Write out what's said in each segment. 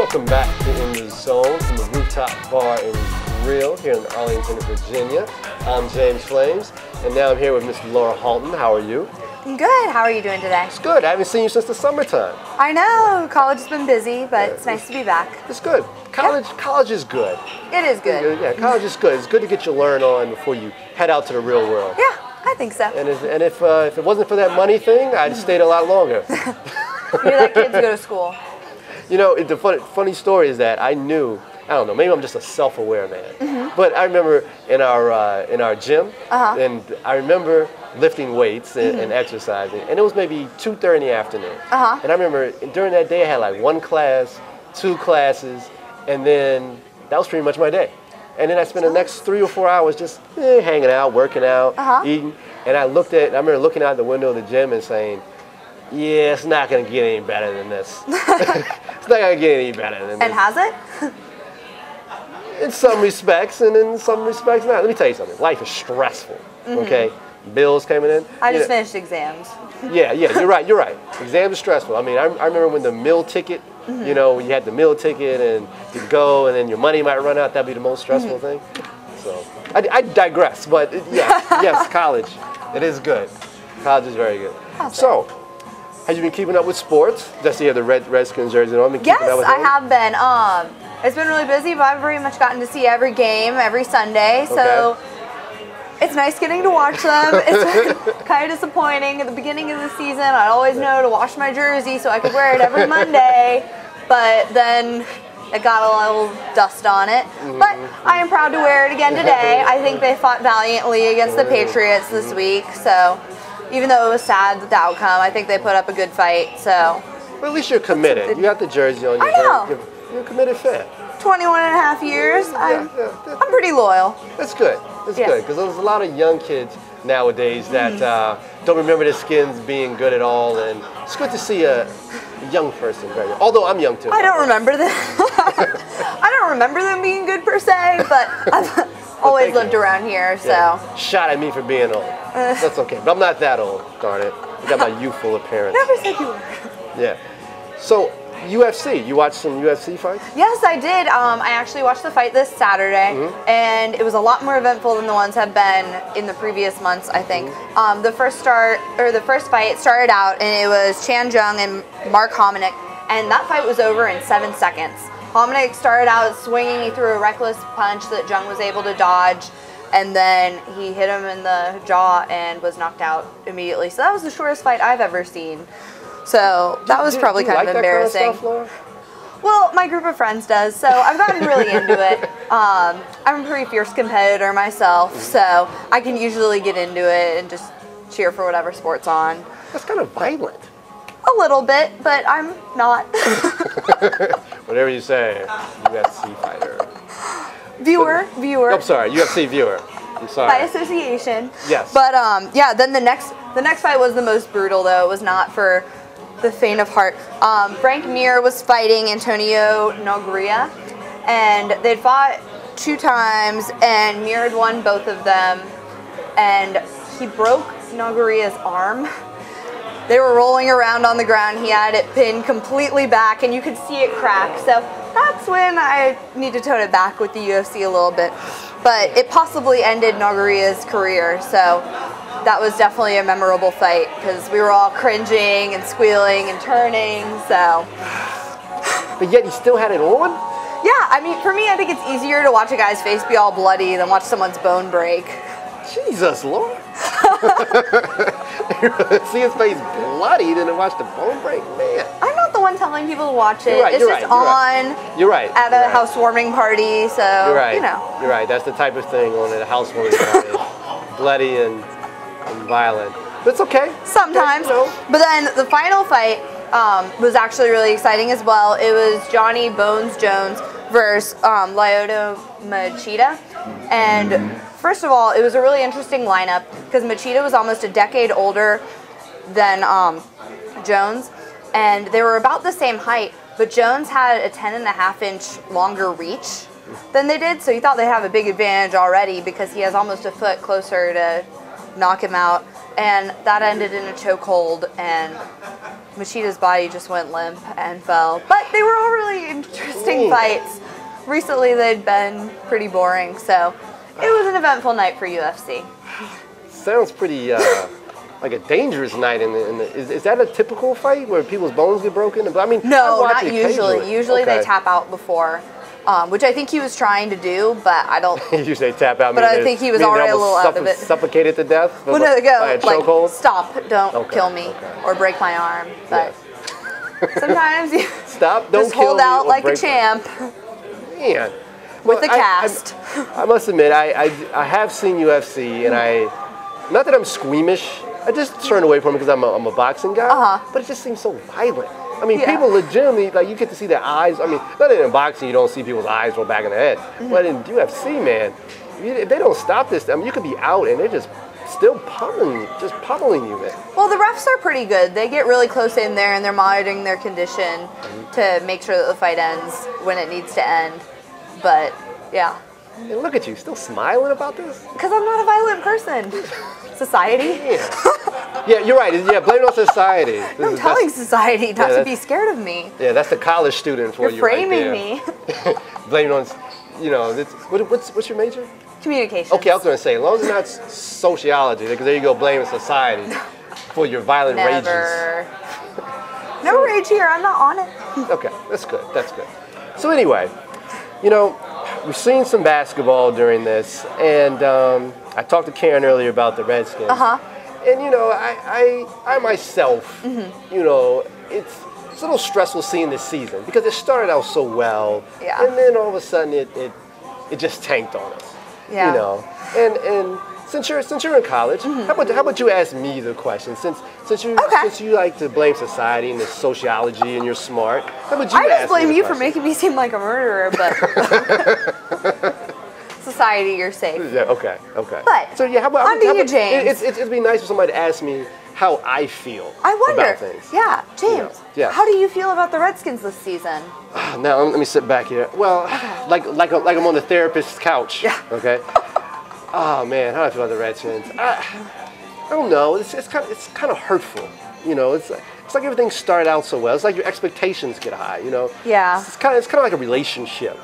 Welcome back to In the Zone from the Rooftop Bar and Grill here in Arlington, Virginia. I'm James Flames, and now I'm here with Miss Laura Howton. How are you? I'm good. How are you doing today? It's good. I haven't seen you since the summertime. I know. College has been busy, but it's nice to be back. It's good. College is good. It is good. Yeah, college is good. It's good to get you learn on before you head out to the real world. Yeah, I think so. And if it wasn't for that money thing, I'd stayed a lot longer. You let kids go to school. You know, the funny story is that I knew, I don't know, maybe I'm just a self-aware man, but I remember in our gym, and I remember lifting weights and exercising, and it was maybe 2:30 in the afternoon. And I remember during that day I had like one class, 2 classes, and then that was pretty much my day. And then I spent the next 3 or 4 hours just hanging out, working out, eating, and I remember looking out the window of the gym and saying, yeah, it's not going to get any better than this. It's not going to get any better than this. And has it? In some respects, and in some respects not. Let me tell you something. Life is stressful, okay? Bills coming in. I just finished exams. Yeah, you're right. Exams are stressful. I mean, I remember when the meal ticket, you know, you had the meal ticket and you'd go and then your money might run out. That'd be the most stressful thing. So, I digress, but yes, college, it is good. College is very good. Awesome. So, have you been keeping up with sports? Just you have the Redskins jersey on. Yes, I have been. It's been really busy, but I've pretty much gotten to see every game every Sunday. So it's nice getting to watch them. It's been kind of disappointing at the beginning of the season. I'd always know to wash my jersey so I could wear it every Monday, but then it got a little dust on it. But I am proud to wear it again today. I think they fought valiantly against the Patriots this week, so even though it was sad the outcome, I think they put up a good fight. So, well, at least you're committed. You got the jersey on. I know. You're a committed fan. 21 and a half years. I'm pretty loyal. That's good. That's good, because there's a lot of young kids nowadays that don't remember their skins being good at all, and it's good to see a young person. Although I'm young too. I don't remember them. I don't remember them being good per se, but I've always lived around here, so. Yeah. Shot at me for being old. That's okay, but I'm not that old, darn it. I got my youthful appearance. Never said you were. Yeah. So, UFC, you watched some UFC fights? Yes, I did. I actually watched the fight this Saturday, and it was a lot more eventful than the ones have been in the previous months, I think. The first fight started out, and it was Chan Jung and Mark Hominick, and that fight was over in 7 seconds. Hominick started out swinging. He threw a reckless punch that Jung was able to dodge, and then he hit him in the jaw and was knocked out immediately. So that was the shortest fight I've ever seen. So that was probably kind of embarrassing. Kind of stuff, Laura? Well, my group of friends does, so I've gotten really into it. I'm a pretty fierce competitor myself, so I can usually get into it and just cheer for whatever sport's on. That's kind of violent. A little bit, but I'm not. Whatever you say, UFC fighter. Viewer. I'm sorry, UFC viewer. I'm sorry. By association. Yes. But yeah, then the next fight was the most brutal, though. It was not for the faint of heart. Frank Mir was fighting Antonio Nogueira, and they'd fought 2 times, and Mir had won both of them, and he broke Nogueira's arm. They were rolling around on the ground. He had it pinned completely back, and you could see it crack. So that's when I need to tone it back with the UFC a little bit. But it possibly ended Nogueira's career, so that was definitely a memorable fight because we were all cringing and squealing and turning, so. But yet he still had it on? Yeah, I mean, for me, I think it's easier to watch a guy's face be all bloody than watch someone's bone break. Jesus, Lord. See his face bloody, then to watch the bone break, man. I'm not the one telling people to watch it. You're It's on at a housewarming party, so, you know. You're right. That's the type of thing on a housewarming party. Bloody and violent. But it's okay. Sometimes. But then the final fight was actually really exciting as well. It was Johnny Bones Jones versus Lyoto Machida. And first of all, it was a really interesting lineup because Machida was almost a decade older than Jones, and they were about the same height, but Jones had a 10.5-inch longer reach than they did, so he thought they have a big advantage already because he has almost a foot closer to knock him out, and that ended in a chokehold, and Machida's body just went limp and fell. But they were all really interesting fights. Recently, they'd been pretty boring, so it was an eventful night for UFC. Sounds pretty like a dangerous night. Is that a typical fight where people's bones get broken? I mean, no, not usually. Usually they tap out before, which I think he was trying to do, but I don't. You say tap out, but I think he was already a little out of it. Suffocated to death. Well, no, go like stop, don't kill me, or break my arm. But sometimes you stop, don't just hold out like a champ. Man. With the cast. I must admit, I have seen UFC, and not that I'm squeamish, I just turn away from it because I'm a boxing guy, but it just seems so violent. I mean, people legitimately, like, you get to see their eyes. I mean, not in boxing, you don't see people's eyes roll back in the head, but in UFC, man, if they don't stop this, I mean, you could be out and they're just still pummeling you, man. Well, the refs are pretty good. They get really close in there and they're monitoring their condition to make sure that the fight ends when it needs to end. But, yeah. And look at you, still smiling about this? Because I'm not a violent person. Society? Yeah, you're right. Yeah, blame it on society. I'm telling society not to be scared of me. Yeah, that's the college student for you right there. You're framing me. Blame it on, what's your major? Communications. Okay, I was going to say, as long as it's not sociology, because there you go, blaming society for your violent rages. No rage here, I'm not on it. Okay, that's good, that's good. So anyway, we've seen some basketball during this, and I talked to Karen earlier about the Redskins. And I myself, it's a little stressful seeing this season because it started out so well, and then all of a sudden it just tanked on us. And since you're in college, how about you ask me the question? Since you like to blame society and the sociology and you're smart, how about you? I just blame you for making me seem like a murderer, but society, you're safe. Yeah, okay. But so how about you, James? It'd be nice for somebody to ask me how I feel about things. Yeah, James. How do you feel about the Redskins this season? Now let me sit back here. Well, like I'm on the therapist's couch. Yeah. Okay. Oh man, how do I feel about the Redskins? I don't know. It's kind of hurtful. It's like everything started out so well. It's like your expectations get high. Yeah. It's kind of like a relationship.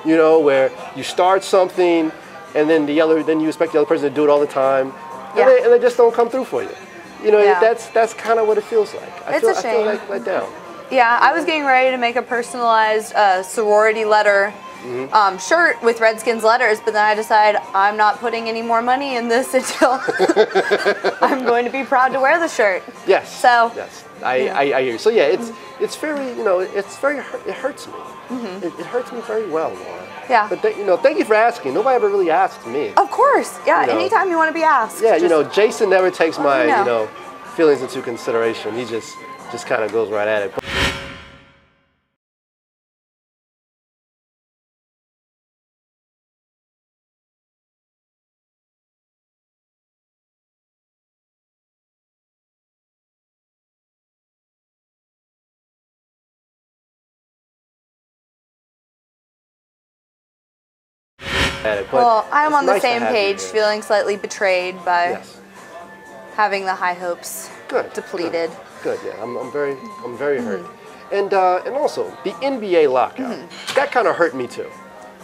Where you start something, and then you expect the other person to do it all the time, and they just don't come through for you. That's kind of what it feels like. I feel like let down. Yeah, I was getting ready to make a personalized sorority letter shirt with Redskins letters, but then I decided I'm not putting any more money in this until I'm going to be proud to wear the shirt. Yes. So. Yes. I hear you. So yeah, it's very it hurts me. It hurts me very well, Laura. Yeah. But thank you for asking. Nobody ever really asked me. Of course. Yeah. Anytime you want to be asked. Yeah. Jason never takes my feelings into consideration. He just kind of goes right at it. Well, I'm on the same page, feeling slightly betrayed by having the high hopes depleted. Good. Yeah, I'm very hurt. And also the NBA lockout, that kind of hurt me too.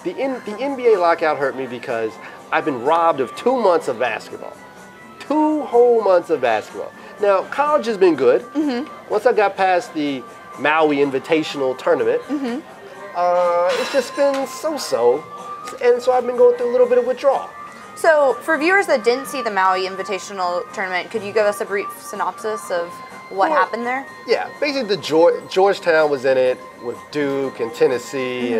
The NBA lockout hurt me because I've been robbed of 2 months of basketball. 2 whole months of basketball. Now, college has been good. Once I got past the Maui Invitational Tournament, it's just been so-so. And so I've been going through a little bit of withdrawal. So for viewers that didn't see the Maui Invitational Tournament, could you give us a brief synopsis of what happened there? Yeah, basically Georgetown was in it with Duke and Tennessee,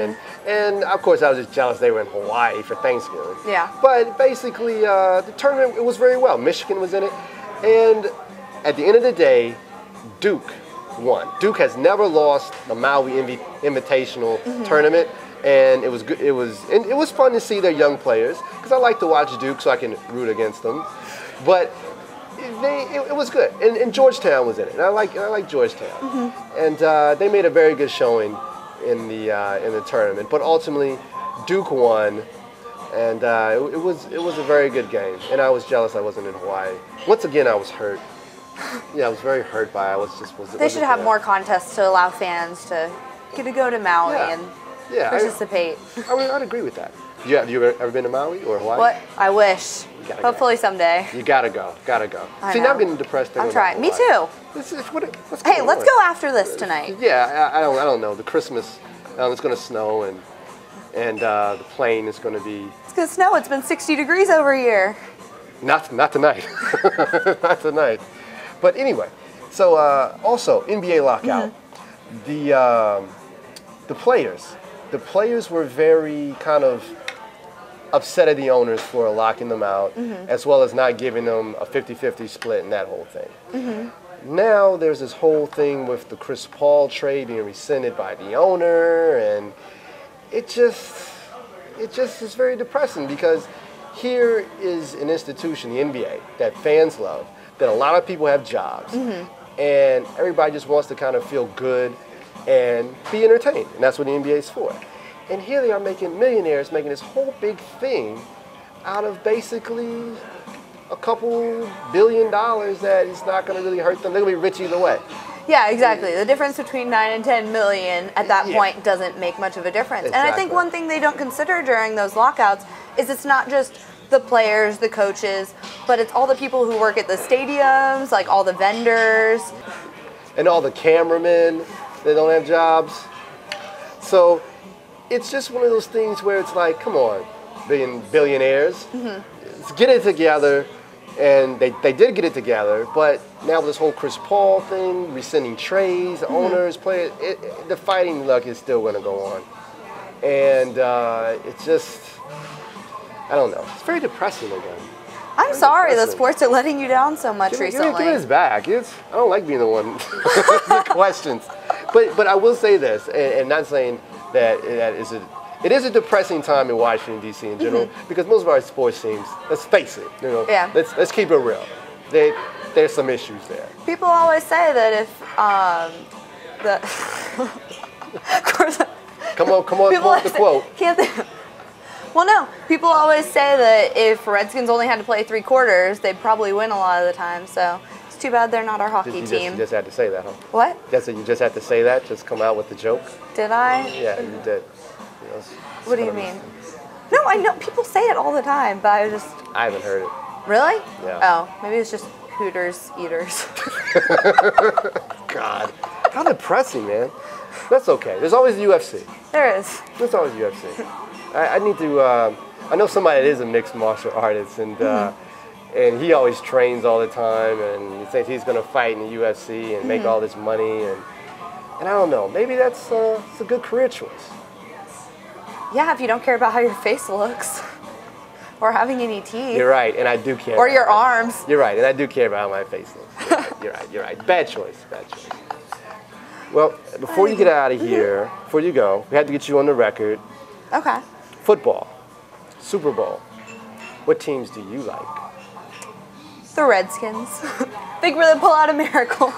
and of course I was just jealous they were in Hawaii for Thanksgiving. Yeah. But basically the tournament, it was very well. Michigan was in it, and at the end of the day, Duke won. Duke has never lost the Maui Invitational Tournament. And it was good. It was fun to see their young players because I like to watch Duke so I can root against them. But it was good. And Georgetown was in it. And I like Georgetown. And they made a very good showing in the tournament. But ultimately, Duke won, and it was a very good game. And I was jealous I wasn't in Hawaii. Once again, I was hurt. I was very hurt by it. They should have more contests to allow fans to get to go to Maui and participate. I'd agree with that. Have you ever been to Maui or Hawaii? What? I wish. Hopefully someday. You gotta go. See, now I'm getting depressed. I'm trying. Me too. Hey, let's go after this tonight. Yeah, I don't know. The Christmas, it's gonna snow and the plane is gonna be. It's gonna snow. It's been 60 degrees over here. Not tonight. Not tonight. But anyway, so also NBA lockout. The players were very kind of upset at the owners for locking them out, as well as not giving them a 50-50 split and that whole thing. Now there's this whole thing with the Chris Paul trade being rescinded by the owner, and it just is very depressing because here is an institution, the NBA, that fans love, that a lot of people have jobs, and everybody just wants to kind of feel good and be entertained, and that's what the NBA is for. And here they are making millionaires, making this whole big thing out of basically a couple $1 billion that is not going to really hurt them. They're going to be rich either way. Yeah, exactly. The difference between 9 and 10 million at that point doesn't make much of a difference. Exactly. And I think one thing they don't consider during those lockouts is it's not just the players, the coaches, but it's all the people who work at the stadiums, like all the vendors. And all the cameramen that don't have jobs. So it's just one of those things where it's like, come on, billionaires, let's get it together. And they did get it together, but now with this whole Chris Paul thing, rescinding trades, owners, players, the fighting luck is still going to go on. And it's just, I don't know. It's very depressing again. I'm sorry the sports are letting you down so much recently. Give us back. I don't like being the one with questions. But I will say this, and not saying that it is a depressing time in Washington, D.C. in general, because most of our sports teams, let's face it, let's keep it real. There's some issues there. People always say that if of course. Come on, quote the quote. Well, no. People always say that if Redskins only had to play 3 quarters, they'd probably win a lot of the time. So it's too bad they're not our hockey team. You just had to say that, huh? What? You just had to say that? Just come out with the joke? Did I? Yeah, you did. What do you mean? No, I know. People say it all the time, but I haven't heard it. Really? Yeah. Oh, maybe it's just Hooters eaters. God. How depressing, man. That's okay. There's always the UFC. There is. There's always UFC. I need to, I know somebody that is a mixed martial artist, and he always trains all the time, and he thinks he's going to fight in the UFC and make all this money, and I don't know. Maybe it's a good career choice. Yeah, if you don't care about how your face looks or having any teeth. You're right, and I do care. Or your arms. You're right, and I do care about how my face looks. You're right. Bad choice. Well, before you get out of here, before you go, we had to get you on the record. Okay. Football, Super Bowl. What teams do you like? The Redskins. Think we're gonna pull out a miracle.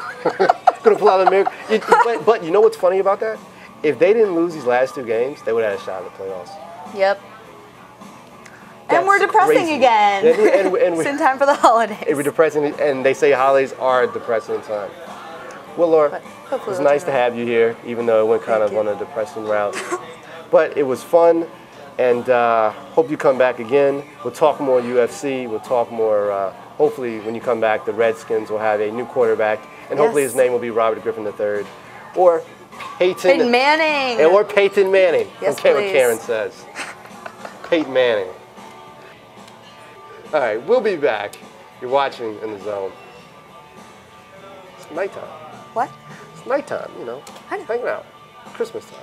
Gonna pull out a miracle. But you know what's funny about that? If they didn't lose these last 2 games, they would have had a shot at the playoffs. Yep. That's and we're depressing crazy. Again. And it's in time for the holidays. We're depressing, and they say holidays are a depressing time. Well, Laura, it was nice to have you here, even though it went kind of on a depressing route. But it was fun, and hope you come back again. We'll talk more UFC. We'll talk more, hopefully when you come back, the Redskins will have a new quarterback, and hopefully his name will be Robert Griffin III. Or Peyton Manning. Or Peyton Manning. Yes, okay, please. What Karen says. Peyton Manning. All right, we'll be back. You're watching In the Zone. It's nighttime. What? It's nighttime, hanging out. Christmas time.